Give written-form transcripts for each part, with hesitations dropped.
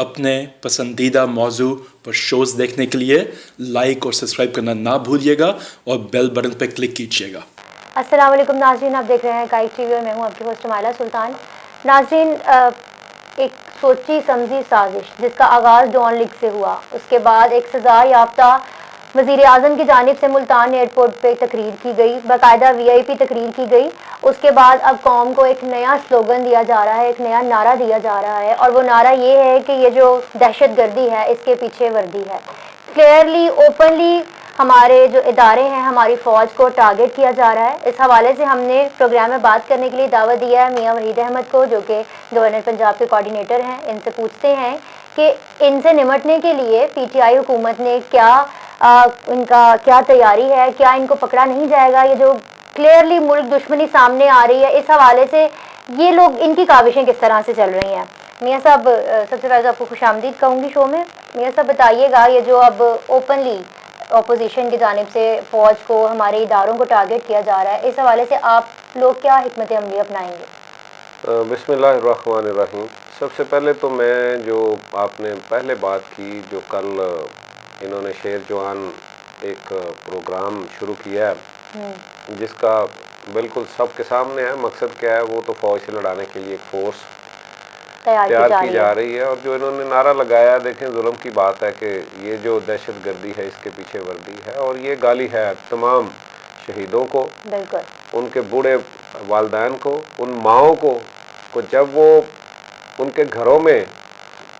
अपने पसंदीदा मौजू पर शोज़ देखने के लिए लाइक और सब्सक्राइब करना ना भूलिएगा और बेल बटन पर क्लिक कीजिएगा। अस्सलाम वालेकुम नाज़रीन, आप देख रहे हैं काइट टीवी और मैं हूं आपकी होस्ट माला सुल्तान। नाज़रीन, एक सोची समझी साजिश जिसका आगाज़ डॉन लीग से हुआ, उसके बाद एक सज़ा याफ्ता वज़ीर आज़म की जानिब से मुल्तान एयरपोर्ट पे तकरीर की गई, बाकायदा VIP तकरीर की गई। उसके बाद अब कौम को एक नया स्लोगन दिया जा रहा है, एक नया नारा दिया जा रहा है, और वो नारा ये है कि ये जो दहशतगर्दी है इसके पीछे वर्दी है। क्लियरली ओपनली हमारे जो इदारे हैं, हमारी फ़ौज को टारगेट किया जा रहा है। इस हवाले से हमने प्रोग्राम में बात करने के लिए दावत दिया है मियां वहीद अहमद को, जो कि गवर्नर पंजाब के कोऑर्डिनेटर हैं। इनसे पूछते हैं कि इनसे निमटने के लिए PTI हुकूमत ने इनका क्या तैयारी है, क्या इनको पकड़ा नहीं जाएगा? ये जो क्लियरली मुल्क दुश्मनी सामने आ रही है, इस हवाले से ये लोग, इनकी काविशें किस तरह से चल रही हैं? मियां साहब, सबसे पहले तो आपको खुशामदीद कहूँगी शो में। मियां साहब बताइएगा, ये जो अब ओपनली अपोजिशन की जानिब से फ़ौज को, हमारे इदारों को टारगेट किया जा रहा है, इस हवाले से आप लोग क्या हिकमत अमली अपनाएंगे? बिस्मिल्लाहिर्रहमानिर्रहीम। सबसे पहले तो मैं, जो आपने पहले बात की, जो कल इन्होंने शेर जवान एक प्रोग्राम शुरू किया है, जिसका बिल्कुल सबके सामने है मकसद क्या है, वो तो फ़ौज से लड़ाने के लिए एक फोर्स तैयार की जा रही है। और जो इन्होंने नारा लगाया, देखें जुल्म की बात है कि ये जो दहशतगर्दी है इसके पीछे वर्दी है, और ये गाली है तमाम शहीदों को, उनके बूढ़े वालिदैन को, उन माओं को जब वो उनके घरों में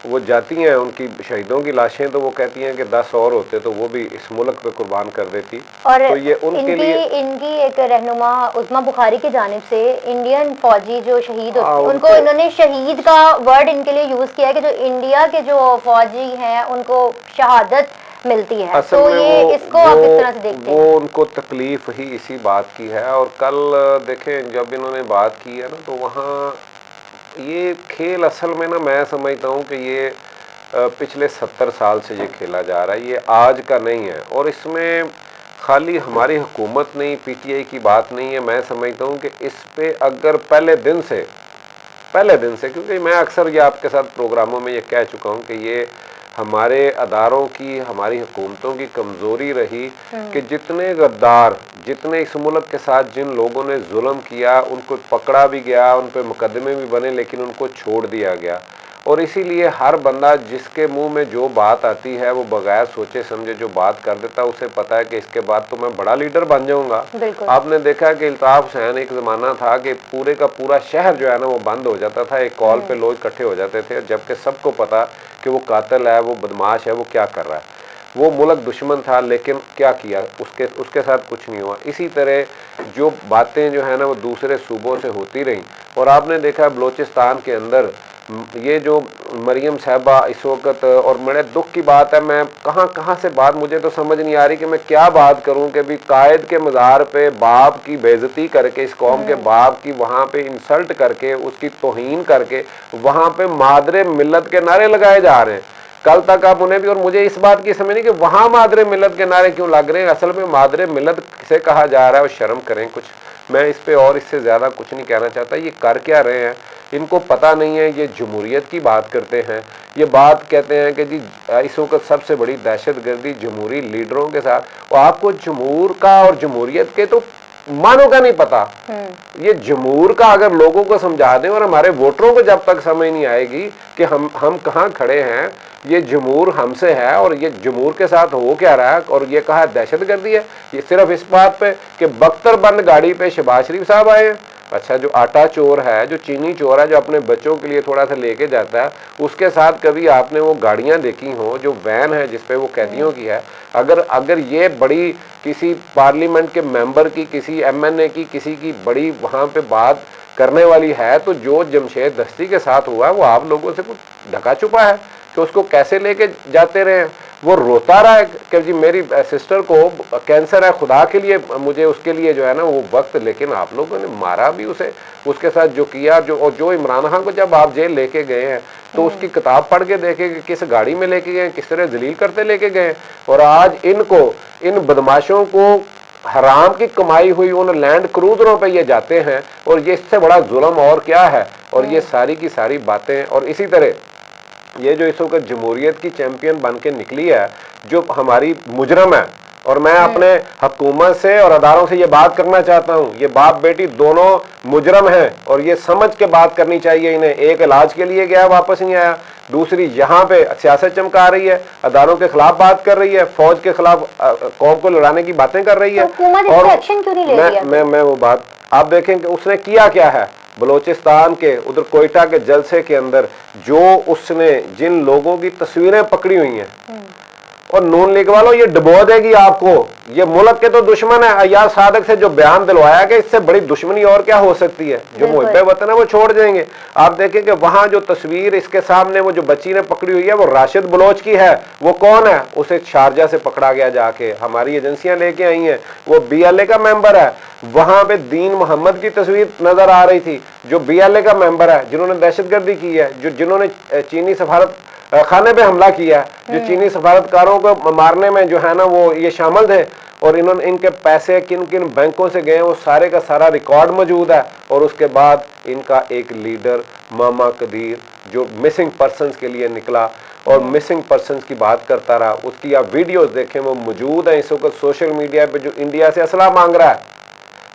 वो जाती हैं उनकी शहीदों की लाशें, तो वो कहती हैं कि 10 और होते तो वो भी इस मुल्क पे कुर्बान कर देती। और तो ये उनके लिए इनकी एक रहनुमा उस्मा बुखारी की जानिब से इंडियन फौजी जो शहीद होते, उनको इन्होंने शहीद का वर्ड इनके लिए यूज़ किया है कि जो इंडिया के जो फौजी हैं उनको शहादत मिलती है। तो ये इसको आप किस तरह से देखते हैं? वो उनको तकलीफ ही इसी बात की है। और कल देखें जब इन्होंने बात की है ना, तो वहाँ ये खेल असल में ना, मैं समझता हूँ कि ये पिछले 70 साल से ये खेला जा रहा है, ये आज का नहीं है। और इसमें खाली हमारी हुकूमत नहीं, PTI की बात नहीं है। मैं समझता हूँ कि इस पे अगर पहले दिन से, क्योंकि मैं अक्सर ये आपके साथ प्रोग्रामों में ये कह चुका हूँ कि ये हमारे अदारों की, हमारी हुकूमतों की कमज़ोरी रही कि जितने गद्दार, जितने इस मुल्क के साथ जिन लोगों ने जुल्म किया, उनको पकड़ा भी गया, उन पर मुकदमे भी बने, लेकिन उनको छोड़ दिया गया। और इसीलिए हर बंदा जिसके मुंह में जो बात आती है, वो बगैर सोचे समझे जो बात कर देता है, उसे पता है कि इसके बाद तो मैं बड़ा लीडर बन जाऊंगा। आपने देखा कि इल्ताफ हुसैन, एक ज़माना था कि पूरे का पूरा शहर जो है ना वो बंद हो जाता था, एक कॉल पे लोग इकट्ठे हो जाते थे, जबकि सबको पता कि वो कातिल है, वो बदमाश है, वो क्या कर रहा है। वो मुल्क दुश्मन था, लेकिन क्या किया, उसके साथ कुछ नहीं हुआ। इसी तरह जो बातें जो है ना वो दूसरे सूबों से होती रहीं। और आपने देखा बलोचिस्तान के अंदर ये जो मरियम साहबा इस वक्त, और बड़े दुख की बात है, मैं कहाँ से बात, मुझे तो समझ नहीं आ रही कि मैं क्या बात करूं कि भी कायद के मज़ार पे बाप की बेइज्जती करके, इस कौम के बाप की वहाँ पे इंसल्ट करके, उसकी तौहीन करके, वहाँ पे मादरे मिल्लत के नारे लगाए जा रहे हैं। कल तक आप उन्हें भी, और मुझे इस बात की समझ नहीं कि वहाँ मादरे मिल्लत के नारे क्यों लग रहे हैं। असल में मादरे मिल्लत से कहा जा रहा है, और शर्म करें कुछ। मैं इस पे और इससे ज़्यादा कुछ नहीं कहना चाहता। ये कर क्या रहे हैं, इनको पता नहीं है। ये जमहूरियत की बात करते हैं, ये बात कहते हैं कि जी इस वक्त सबसे बड़ी दहशतगर्दी जमहूरी लीडरों के साथ। और आपको जमहूर का और जमहूरियत के तो मानों का नहीं पता। ये जमहूर का अगर लोगों को समझा दें, और हमारे वोटरों को जब तक समझ नहीं आएगी कि हम कहाँ खड़े हैं, ये जमहूर हमसे है और ये जमहूर के साथ हो क्या रहा है, और ये कहा दहशतगर्दी है, ये सिर्फ इस बात पे कि बख्तरबंद गाड़ी पे शहबाज शरीफ साहब आए हैं। अच्छा, जो आटा चोर है, जो चीनी चोर है, जो अपने बच्चों के लिए थोड़ा सा लेके जाता है, उसके साथ कभी आपने वो गाड़ियां देखी हो, जो वैन है जिसपे वो कैदियों की है। अगर ये बड़ी किसी पार्लियामेंट के मेंबर की, किसी MNA की, किसी की बड़ी वहाँ पे बात करने वाली है, तो जो जमशेद दस्ती के साथ हुआ है वो आप लोगों से कुछ ढका छुपा है कि उसको कैसे लेके जाते रहे। वो रोता रहा है कि जी मेरी सिस्टर को कैंसर है, खुदा के लिए मुझे उसके लिए जो है ना वो वक्त, लेकिन आप लोगों ने मारा भी उसे, उसके साथ जो किया, जो इमरान खान को जब आप जेल लेके गए हैं तो उसकी किताब पढ़ के देखे कि किस गाड़ी में लेके गए, किस तरह जलील करते लेके गए। और आज इन बदमाशों को हराम की कमाई हुई उन लैंड क्रूजरों पे ये जाते हैं, और ये इससे बड़ा जुल्म और क्या है। और ये सारी की सारी बातें, और इसी तरह ये जो इस वक्त जमहूरियत की चैंपियन बन के निकली है, जो हमारी मुजरम है, और मैं अपने हुकूमत से और अदारों से ये बात करना चाहता हूँ, ये बाप बेटी दोनों मुजरम हैं और ये समझ के बात करनी चाहिए इन्हें। एक इलाज के लिए गया, वापस नहीं आया, दूसरी यहाँ पे सियासत चमका रही है, अदारों के खिलाफ बात कर रही है, फौज के खिलाफ कौम को लड़ाने की बातें कर रही है। तो और एक्शन क्यों नहीं ले रही है? मैं वो बात आप देखें कि उसने किया क्या है। बलोचिस्तान के उधर कोयटा के जलसे के अंदर जो उसने जिन लोगों की तस्वीरें पकड़ी हुई हैं, और नून लीग वालों ये डुबो देगी आपको। ये मुल्क के तो दुश्मन है। अय्याज सादिक से जो बयान दिलवाया कि इससे बड़ी दुश्मनी और क्या हो सकती है, जो मुहब्बे वतन है वो छोड़ जाएंगे। आप देखें कि वहां जो तस्वीर इसके सामने वो जो बच्ची ने पकड़ी हुई है वो राशिद बलोच की है। वो कौन है? उसे शारजा से पकड़ा गया जाके, हमारी एजेंसियां लेके आई हैं। वो BLA का मेंबर है। वहां पे दीन मोहम्मद की तस्वीर नजर आ रही थी, जो BLA का मेंबर है, जिन्होंने दहशतगर्दी की है, जिन्होंने चीनी सफारत खाने पे हमला किया, जो चीनी सफारतकारों को मारने में जो है ना वो ये शामिल थे। और इन्होंने इनके पैसे किन किन बैंकों से गए वो सारे का सारा रिकॉर्ड मौजूद है। और उसके बाद इनका एक लीडर मामा कदीर जो मिसिंग पर्सनस के लिए निकला और मिसिंग पर्सनस की बात करता रहा, उसकी आप वीडियोस देखें, वो मौजूद है इस वक्त सोशल मीडिया पे। जो इंडिया से असला मांग रहा है,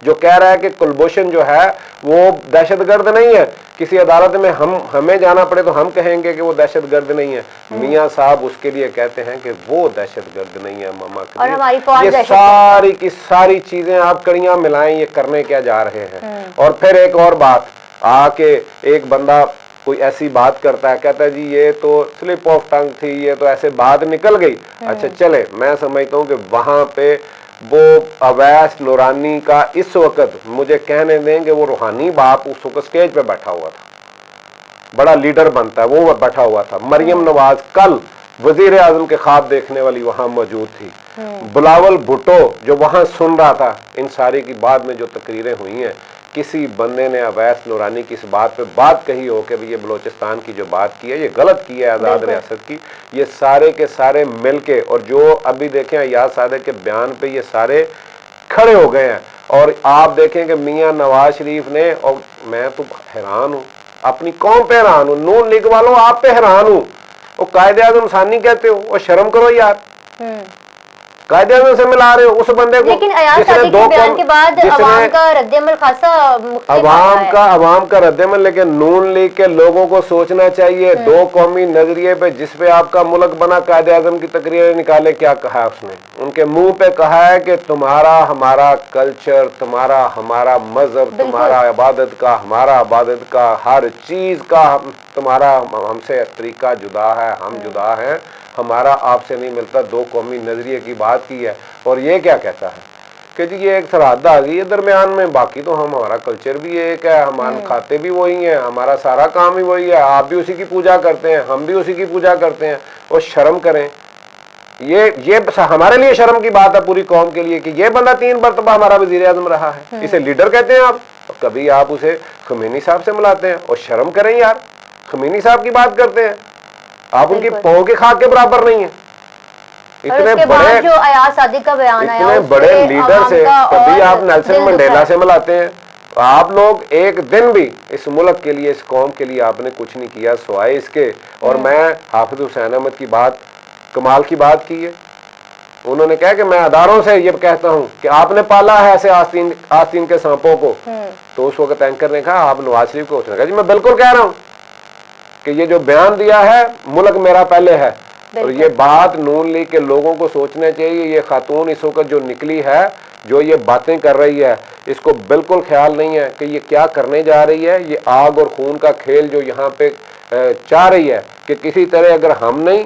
जो कह रहा है कि कुलभूषण जो है वो दहशतगर्द नहीं है, किसी अदालत में हमें जाना पड़े तो हम कहेंगे कि वो दहशतगर्द नहीं है। मियां साहब उसके लिए कहते हैं कि वो दहशतगर्द नहीं है मामा कदीर। ये सारी की सारी चीजें आप कड़ियां मिलाएं, ये करने क्या जा रहे हैं। और फिर एक और बात, आके एक बंदा कोई ऐसी बात करता है, कहता है जी ये तो स्लिप ऑफ टंग थी, ये तो ऐसे बात निकल गई। अच्छा चले, मैं समझता हूँ कि वहां पे वो अवैस नूरानी का इस वक्त मुझे कहने देंगे वो रूहानी बाप उस वक्त स्टेज पे बैठा हुआ था, बड़ा लीडर बनता है वो बैठा हुआ था। मरियम नवाज कल वजीर आजम के ख्वाब देखने वाली वहां मौजूद थी। बिलावल भुट्टो जो वहां सुन रहा था। इन सारी की बाद में जो तकरीरें हुई हैं, किसी बंदे ने अवैस नूरानी की इस बात पे बात कही हो कि भाई ये बलोचिस्तान की जो बात की है ये गलत की है आज़ाद रियासत की, ये सारे के सारे मिलके, और जो अभी देखें अय्याज सादिक के बयान पे ये सारे खड़े हो गए हैं। और आप देखें कि मियां नवाज शरीफ ने, और मैं तो हैरान हूँ, अपनी कौम पे हैरान हूँ, नून लीग वालों आप पे हैरान हूँ। वो कायदे आज़म सानी कहते हो, और शर्म करो यार, कायदे आज़म से मिला रहे हो उस बंदे को। लेकिन अय्याज सादिक के बयान के बाद अवाम का रद्देअमल खासा अवाम का रद्देअमल, लेकिन नून लीग के लोगों को सोचना चाहिए। दो कौमी नजरिए पे जिसपे आपका मुल्क बना, कायदे आज़म की तकरीरें निकाले, क्या कहा उसने? उनके मुंह पे कहा है कि तुम्हारा हमारा कल्चर, तुम्हारा हमारा मजहब, तुम्हारा इबादत का हमारा इबादत का, हर चीज का तुम्हारा हमसे तरीका जुदा है, हम जुदा हैं, हमारा आपसे नहीं मिलता। दो कौमी नजरिए की बात की है। और ये क्या कहता है कि जी ये एक सरहद आ गई है दरमियान में, बाकी तो हमारा कल्चर भी एक है, हमारे खाते भी वही हैं, हमारा सारा काम ही वही है, आप भी उसी की पूजा करते हैं, हम भी उसी की पूजा करते हैं। और शर्म करें, ये हमारे लिए शर्म की बात है पूरी कौम के लिए कि ये बंदा 3 मरतबा हमारा वजीर आज़म रहा है, इसे लीडर कहते हैं आप। और कभी आप उसे खमीनी साहब से मिलाते हैं। और शर्म करें यार, खमीनी साहब की बात करते हैं आप, उनकी पौ के खाक के बराबर नहीं है। इतने बड़े जो अय्याज सादिक का बयान आया, इतने बड़े लीडर से कभी आप नेल्सन मंडेला से मिलाते हैं। आप लोग एक दिन भी इस मुल्क के लिए, इस कौम के लिए आपने कुछ नहीं किया सिवाय इसके। और मैं हाफिज हुसैन अहमद की बात, कमाल की बात की है। उन्होंने कहा कि मैं अदारों से ये कहता हूं कि आपने पाला है ऐसे आस्तीन के सांपों को। तो उस वक्त एंकर ने कहा आप नवाज शरीफ को, उसने कहा जी मैं बिल्कुल कह रहा हूं कि ये जो बयान दिया है मुल्क मेरा पहले है। और ये बात नून लीग के लोगों को सोचना चाहिए। ये खातून इस वक्त जो निकली है, जो ये बातें कर रही है, इसको बिल्कुल ख्याल नहीं है कि ये क्या करने जा रही है। ये आग और खून का खेल जो यहाँ पे चाह रही है कि किसी तरह अगर हम नहीं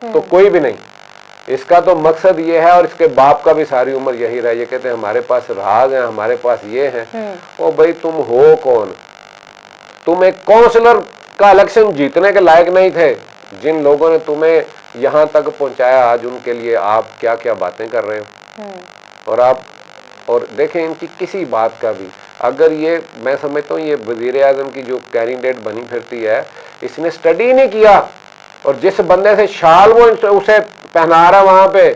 तो कोई भी नहीं, इसका तो मकसद ये है। और इसके बाप का भी सारी उम्र यही रहा। ये कहते हैं हमारे पास राज है, हमारे पास ये है। ओ भाई तुम हो कौन? तुम एक काउंसलर का इलेक्शन जीतने के लायक नहीं थे। जिन लोगों ने तुम्हें यहाँ तक पहुंचाया, आज उनके लिए आप क्या क्या बातें कर रहे हो। और आप और देखें इनकी किसी बात का भी, अगर ये, मैं समझता हूँ ये वजीर आज़म की जो कैंडिडेट बनी फिरती है, इसने स्टडी नहीं किया। और जिस बंदे से शाल वो उसे पहना रहा वहां पे,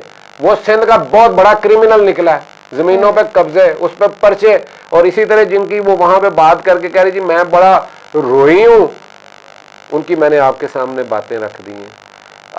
वो सिंध का बहुत बड़ा क्रिमिनल निकला है, जमीनों पे कब्जे, उस पर पर्चे। और इसी तरह जिनकी वो वहां पे बात करके कह रही जी मैं बड़ा रोई हूं उनकी मैंने आपके सामने बातें रख दी हैं।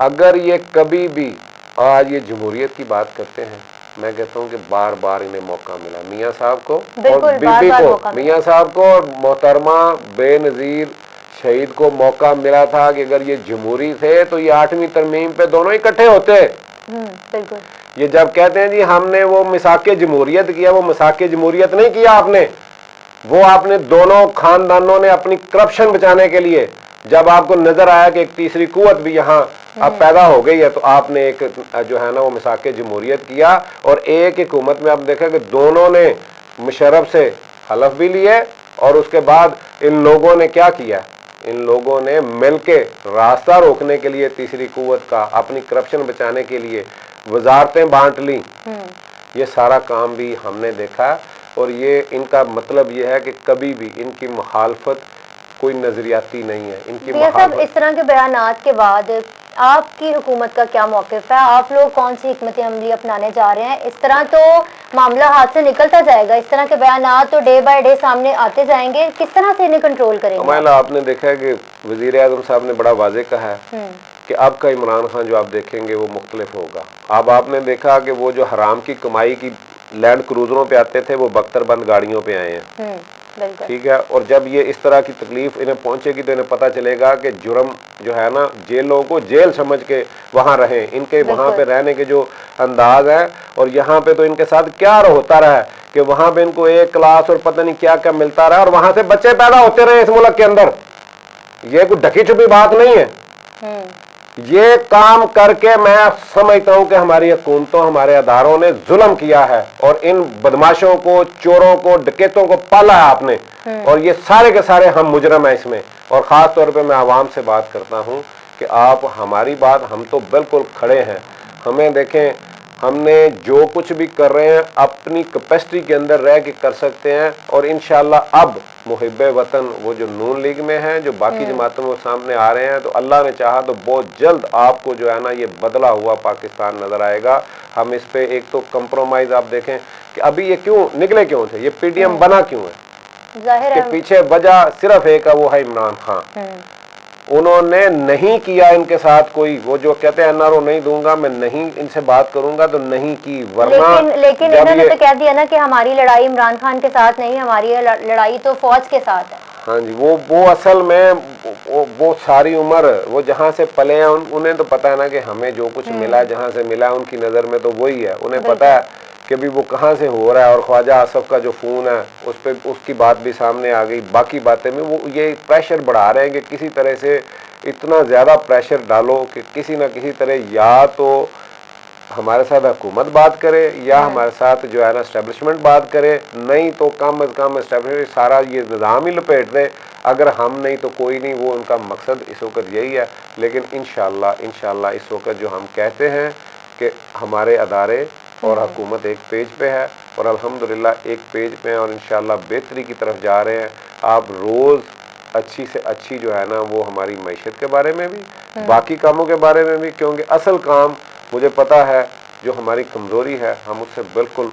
अगर ये कभी भी आज ये जमहूरियत की बात करते हैं, मैं कहता हूँ कि बार बार इन्हें मौका मिला, मियाँ साहब को और बीबी को, मियाँ साहब को और मोहतरमा बेनज़ीर शहीद को मौका मिला था कि अगर ये जमहूरी थे तो ये 8वीं तरमीम पे दोनों इकट्ठे होते। बिल्कुल। ये जब कहते हैं जी हमने वो मिसाके जमहूरियत किया, वो मिसाके जमहूरियत नहीं किया आपने, वो आपने दोनों खानदानों ने अपनी करप्शन बचाने के लिए, जब आपको नजर आया कि एक तीसरी कुव्वत भी यहाँ अब पैदा हो गई है, तो आपने एक जो है ना वो मिसाके जमहूरियत किया। और एक हुकूमत में आप देखा कि दोनों ने मुशर्रफ से हलफ भी लिए और उसके बाद इन लोगों ने क्या किया, इन लोगों ने मिलके रास्ता रोकने के लिए तीसरी कुव्वत का, अपनी करप्शन बचाने के लिए वजारतें बांट ली। ये सारा काम भी हमने देखा। और ये इनका मतलब ये है कि कभी भी इनकी मुखालफत कोई नजरियाती नहीं है, इनकी मुखालफत। इस तरह के बयानात के बाद आपकी हुकूमत का क्या मौक़िफ़ है? आप लोग कौन सी हिकमत अमली अपनाने जा रहे हैं? इस तरह तो मामला हाथ से निकलता जाएगा, इस तरह के बयानात तो डे बाय डे सामने आते जाएंगे, किस तरह से इन्हें कंट्रोल करेंगे? आपने देखा है कि वज़ीर आज़म साहब ने बड़ा वाज़ेह कहा है कि अब का इमरान खान जो आप देखेंगे वो मुख्तलिफ होगा। अब आपने देखा कि वो जो हराम की कमाई की लैंड क्रूजरों पे आते थे, वो बख्तरबंद गाड़ियों पे आए हैं। ठीक है। और जब ये इस तरह की तकलीफ इन्हें पहुंचेगी तो इन्हें पता चलेगा कि जुर्म जो है ना, जेलों को जेल समझ के वहाँ रहें, इनके वहाँ पे रहने के जो अंदाज है। और यहाँ पे तो इनके साथ क्या होता रहा है कि वहाँ पे इनको 1 क्लास और पता नहीं क्या क्या मिलता रहा, और वहाँ से बच्चे पैदा होते रहे इस मुल्क के अंदर। ये कोई ढकी छुपी बात नहीं है। ये काम करके मैं समझता हूं कि हमारी हुकूमतों, हमारे अदारों ने जुल्म किया है और इन बदमाशों को, चोरों को, डकैतों को पाला है आपने। और ये सारे के सारे हम मुजरम हैं इसमें। और ख़ास तौर पे मैं आवाम से बात करता हूं कि आप हमारी बात, हम तो बिल्कुल खड़े हैं। हमें देखें, हमने जो कुछ भी कर रहे हैं अपनी कैपेसिटी के अंदर रह के कर सकते हैं। और इंशाअल्लाह अब मुहिब्बे वतन वो जो नून लीग में हैं, जो बाकी जमातों में सामने आ रहे हैं, तो अल्लाह ने चाहा तो बहुत जल्द आपको जो है ना ये बदला हुआ पाकिस्तान नज़र आएगा। हम इस पे एक तो कंप्रोमाइज़ आप देखें कि अभी ये क्यों निकले, क्यों थे ये PTM बना, क्यों है, जाहिर है पीछे वजह सिर्फ एक है, वो है इमरान खान। उन्होंने नहीं किया इनके साथ कोई, वो जो कहते हैं NRO नहीं दूंगा, मैं नहीं इनसे बात करूंगा, तो नहीं की। वरना लेकिन इन्होंने तो कह दिया ना कि हमारी लड़ाई इमरान खान के साथ नहीं, हमारी लड़ाई तो फौज के साथ है। हाँ जी, वो असल में वो सारी उम्र वो जहाँ से पले हैं उन्हें तो पता है ना कि हमें जो कुछ मिला, जहाँ से मिला उनकी नज़र में तो वही है। उन्हें पता है कि भी वो कहाँ से हो रहा है। और ख्वाजा आसफ का जो फ़ोन है उस पर उसकी बात भी सामने आ गई। बाकी बातें में वो ये प्रेशर बढ़ा रहे हैं कि किसी तरह से इतना ज़्यादा प्रेशर डालो कि किसी ना किसी तरह या तो हमारे साथ हुकूमत बात करे या हमारे साथ जो है ना एस्टेब्लिशमेंट बात करे, नहीं तो कम अज़ कम एस्टेब्लिशमेंट सारा ये निज़ाम ही लपेट दे। अगर हम नहीं तो कोई नहीं, वो उनका मकसद इस वक्त यही है। लेकिन इंशाअल्लाह इस वक्त जो हम कहते हैं कि हमारे अदारे और हुकूमत एक पेज पे है और अल्हम्दुलिल्लाह एक पेज पे हैं और इंशाअल्लाह बेहतरी की तरफ जा रहे हैं। आप रोज़ अच्छी से अच्छी जो है ना वो हमारी मईशत के बारे में भी, बाकी कामों के बारे में भी, क्योंकि असल काम मुझे पता है जो हमारी कमज़ोरी है हम उससे बिल्कुल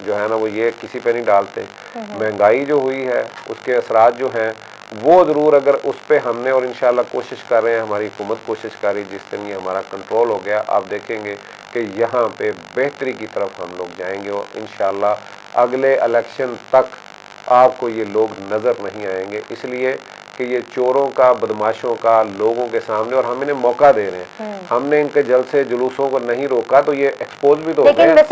जो है ना वो ये किसी पे नहीं डालते। महंगाई जो हुई है उसके असरात जो हैं वो ज़रूर अगर उस पर हमने, और इंशाअल्लाह कोशिश कर रहे हैं, हमारी हुकूमत कोशिश कर रही, जिस दिन ये हमारा कंट्रोल हो गया आप देखेंगे कि यहाँ पे बेहतरी की तरफ हम लोग जाएंगे। और इंशाअल्लाह अगले इलेक्शन तक आपको ये लोग नज़र नहीं आएंगे, इसलिए कि ये चोरों का, बदमाशों का लोगों के सामने, और हम इन्हें मौका दे रहे हैं। हमने इनके जलसे जुलूसों को नहीं रोका तो ये एक्सपोज भी तो हो गए,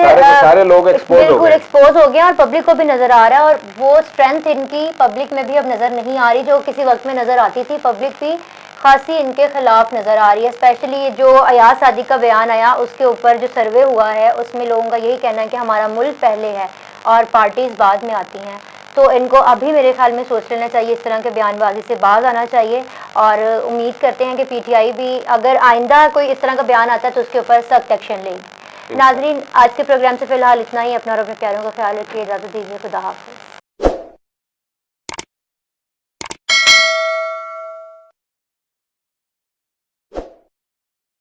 सारे लोग एक्सपोज हो गए और पब्लिक को भी नजर आ रहा है। और वो स्ट्रेंथ इनकी पब्लिक में भी अब नजर नहीं आ रही जो किसी वक्त में नजर आती थी। पब्लिक भी खासी इनके खिलाफ नजर आ रही है। स्पेशली जो अयाज सादिक का बयान आया उसके ऊपर जो सर्वे हुआ है उसमें लोगों का यही कहना है कि हमारा मुल्क पहले है और पार्टीज बाद में आती हैं। तो इनको अभी मेरे ख्याल में सोच लेना चाहिए, इस तरह के बयानबाजी से बाज आना चाहिए। और उम्मीद करते हैं कि PTI भी अगर आइंदा कोई इस तरह का बयान आता है तो उसके ऊपर सख्त एक्शन लेगी। नाजरीन, आज के प्रोग्राम से फ़िलहाल इतना ही। अपना और अपने प्यारों का ख्याल रखिए। इजाज़त दीजिए। खुदा हाफ़िज़।